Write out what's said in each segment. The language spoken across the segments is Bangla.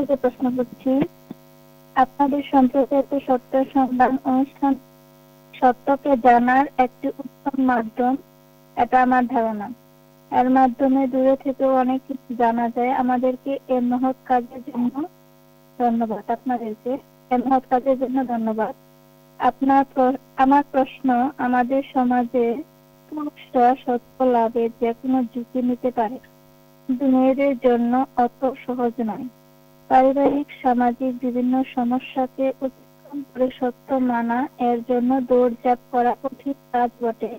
থেকে প্রশ্ন করছি। আপনাদের সম্প্রচারিত সত্য সন্ধান অনুষ্ঠান সত্যকে জানার একটি উত্তম মাধ্যম, এটা আমার ধারণা। এর মাধ্যমে দূরে থেকেও অনেক কিছু জানা যায়। আমাদেরকে এই মহৎ কাজের জন্য ধন্যবাদ। আপনাদেরকে এই মহৎ কাজের জন্য ধন্যবাদ। আমার প্রশ্ন, আমাদের সমাজে পুরুষরা সত্য লাভে যে কোনো ঝুঁকি নিতে পারে, কিন্তু মেয়েদের জন্য অত সহজ নয়। পারিবারিক সামাজিক বিভিন্ন সমস্যাকে অতিক্রম করে সত্য মানা এর জন্য দৌড়ঝাঁপ করা কঠিন কাজ বটে।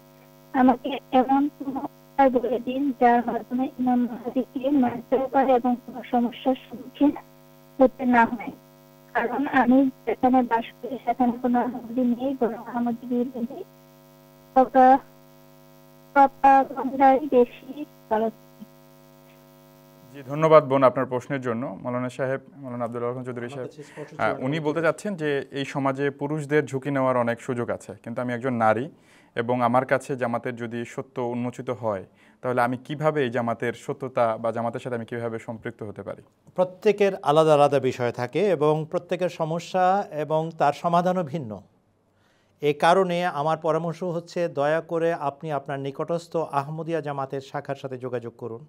আমাকে এমন কোনো উপায় বলে দিন যার মাধ্যমে ইমাম মাহাদিকে মানতেও পারে এবং কোনো সমস্যার সম্মুখীন হতে না হয়। কারণ আমি যেখানে বাস করি সেখানে কোনো আহমদি নেই, বরং আহমদি বিরোধী প্রপাগান্ডাই বেশি ভালো। জি, ধন্যবাদ বোন আপনার প্রশ্নের জন্য। মাওলানা সাহেব, মাওলানা আব্দুল রহমান চৌধুরী সাহেব, উনি বলতে চাচ্ছেন যে এই সমাজে পুরুষদের ঝুঁকি নেওয়ার অনেক সুযোগ আছে, কিন্তু আমি একজন নারী এবং আমার কাছে জামাতের যদি সত্য উন্মোচিত হয় তাহলে আমি কিভাবে এই জামাতের সত্যতা বা জামাতের সাথে আমি কিভাবে সম্পৃক্ত হতে পারি? প্রত্যেকের আলাদা আলাদা বিষয় থাকে এবং প্রত্যেকের সমস্যা এবং তার সমাধানও ভিন্ন। এ কারণে আমার পরামর্শ হচ্ছে, দয়া করে আপনি আপনার নিকটস্থ আহমদিয়া জামাতের শাখার সাথে যোগাযোগ করুন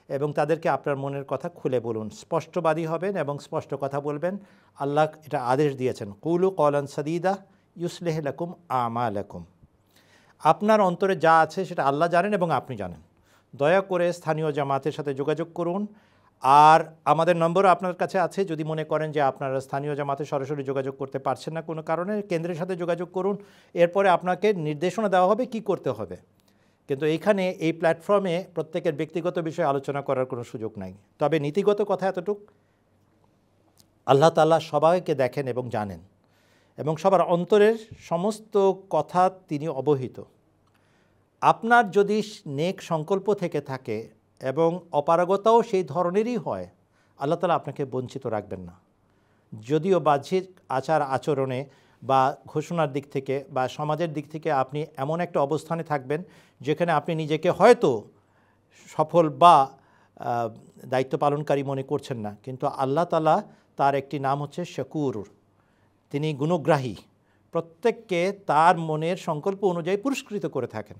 এবং তাদেরকে আপনার মনের কথা খুলে বলুন। স্পষ্টবাদী হবেন এবং স্পষ্ট কথা বলবেন। আল্লাহ এটা আদেশ দিয়েছেন, কুলু কওলান সাদীদা ইউসলিহ লাকুম আমালাকুম। আপনার অন্তরে যা আছে সেটা আল্লাহ জানেন এবং আপনি জানেন। দয়া করে স্থানীয় জামাতের সাথে যোগাযোগ করুন। আর আমাদের নম্বরও আপনার কাছে আছে। যদি মনে করেন যে আপনারা স্থানীয় জামাতে সরাসরি যোগাযোগ করতে পারছেন না কোনো কারণে, কেন্দ্রের সাথে যোগাযোগ করুন। এরপরে আপনাকে নির্দেশনা দেওয়া হবে কি করতে হবে। কিন্তু এইখানে এই প্ল্যাটফর্মে প্রত্যেকের ব্যক্তিগত বিষয়ে আলোচনা করার কোনো সুযোগ নাই। তবে নীতিগত কথা এতটুক, আল্লাহ তাআলা সবাইকে দেখেন এবং জানেন এবং সবার অন্তরের সমস্ত কথা তিনি অবহিত। আপনার যদি নেক সংকল্প থেকে থাকে এবং অপারগতাও সেই ধরনেরই হয়, আল্লাহ তাআলা আপনাকে বঞ্চিত রাখবেন না। যদিও বাহ্যিক আচার আচরণে বা ঘোষণার দিক থেকে বা সমাজের দিক থেকে আপনি এমন একটা অবস্থানে থাকবেন যেখানে আপনি নিজেকে হয়তো সফল বা দায়িত্ব পালনকারী মনে করছেন না, কিন্তু আল্লাহ তাআলা, তার একটি নাম হচ্ছে শাকুর, তিনি গুণগ্রাহী, প্রত্যেককে তার মনের সংকল্প অনুযায়ী পুরস্কৃত করে থাকেন।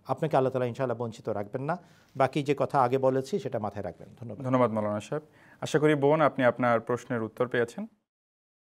আপনাকে আল্লাহ তাআলা ইনশাআল্লাহ বঞ্চিত রাখবেন না। বাকি যে কথা আগে বলেছি সেটা মাথায় রাখবেন। ধন্যবাদ। ধন্যবাদ মাওলানা সাহেব। আশা করি বোন আপনি আপনার প্রশ্নের উত্তর পেয়েছেন।